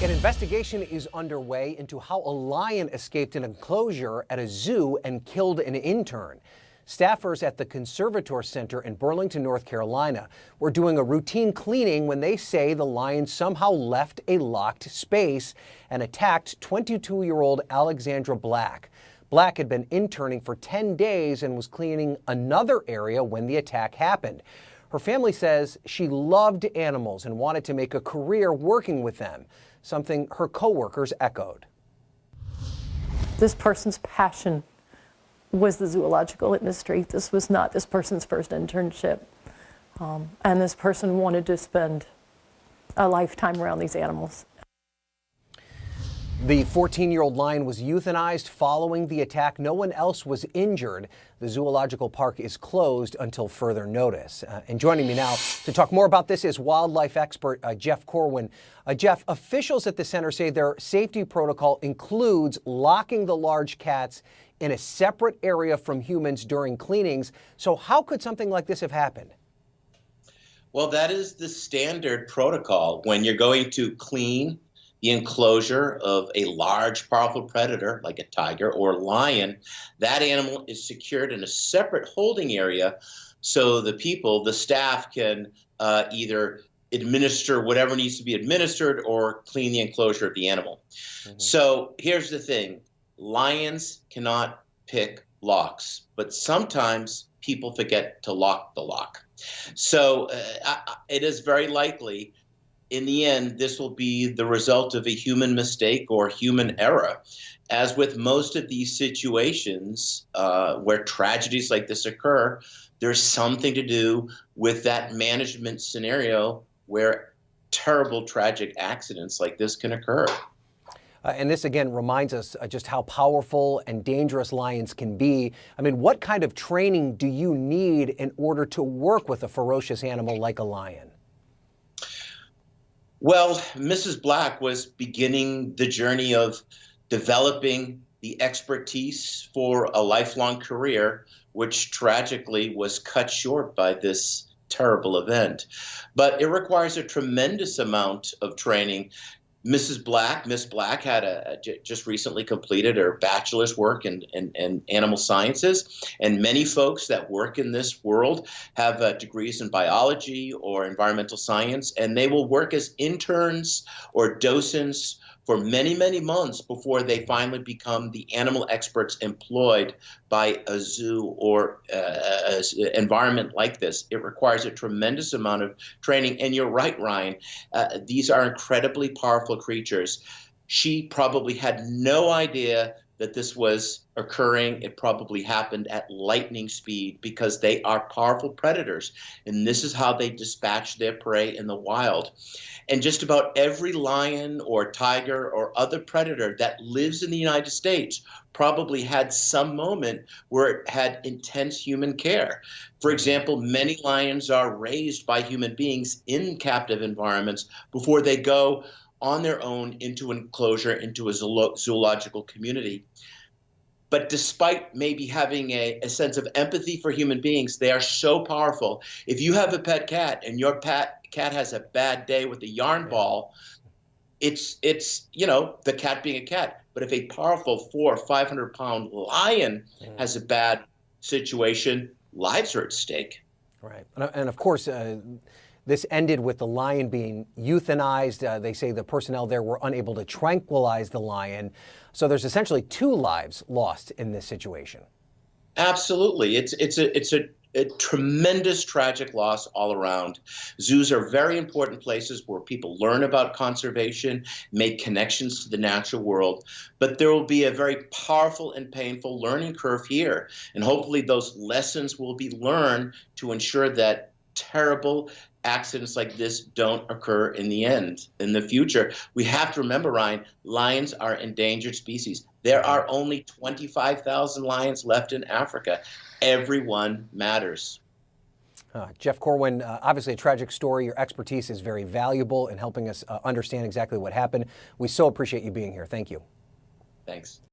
An investigation is underway into how a lion escaped an enclosure at a zoo and killed an intern. Staffers at the Conservator Center in Burlington, North Carolina, were doing a routine cleaning when they say the lion somehow left a locked space and attacked 22-year-old Alexandra Black. Black had been interning for 10 days and was cleaning another area when the attack happened. Her family says she loved animals and wanted to make a career working with them, something her coworkers echoed. This person's passion was the zoological industry. This was not this person's first internship. And this person wanted to spend a lifetime around these animals. The 14-year-old lion was euthanized following the attack. No one else was injured. The zoological park is closed until further notice. And joining me now to talk more about this is wildlife expert Jeff Corwin. Jeff, officials at the center say their safety protocol includes locking the large cats in a separate area from humans during cleanings. So how could something like this have happened? Well, that is the standard protocol when you're going to clean the enclosure of a large, powerful predator like a tiger or lion. That animal is secured in a separate holding area so the staff can either administer whatever needs to be administered or clean the enclosure of the animal. So here's the thing. Lions cannot pick locks, but sometimes people forget to lock the lock. So it is very likely in the end, this will be the result of a human mistake or human error. As with most of these situations where tragedies like this occur, there's something to do with that management scenario where terrible, tragic accidents like this can occur. And this, again, reminds us just how powerful and dangerous lions can be. I mean, what kind of training do you need in order to work with a ferocious animal like a lion? Well, Mrs. Black was beginning the journey of developing the expertise for a lifelong career, which tragically was cut short by this terrible event. But it requires a tremendous amount of training. Miss Black had just recently completed her bachelor's work in animal sciences, and many folks that work in this world have degrees in biology or environmental science, and they will work as interns or docents for many, many months before they finally become the animal experts employed by a zoo or an environment like this. It requires a tremendous amount of training. And you're right, Ryan. These are incredibly powerful creatures. She probably had no idea that this was occurring. It probably happened at lightning speed because they are powerful predators. And this is how they dispatch their prey in the wild. And just about every lion or tiger or other predator that lives in the United States probably had some moment where it had intense human care. For example, many lions are raised by human beings in captive environments before they go on their own into an enclosure, into a zoological community. But despite maybe having a sense of empathy for human beings, they are so powerful. If you have a pet cat and your cat has a bad day with a yarn ball, it's the cat being a cat. But if a powerful 400 or 500 pound lion has a bad situation, lives are at stake. Right. And of course, this ended with the lion being euthanized. They say the personnel there were unable to tranquilize the lion. So there's essentially 2 lives lost in this situation. Absolutely. It's a tremendous tragic loss all around. Zoos are very important places where people learn about conservation, make connections to the natural world, but there will be a very powerful and painful learning curve here. And hopefully those lessons will be learned to ensure that terrible accidents like this don't occur in the future. We have to remember, Ryan, lions are endangered species. There are only 25,000 lions left in Africa. Everyone matters. Jeff Corwin, obviously a tragic story. Your expertise is very valuable in helping us understand exactly what happened. We so appreciate you being here. Thank you. Thanks.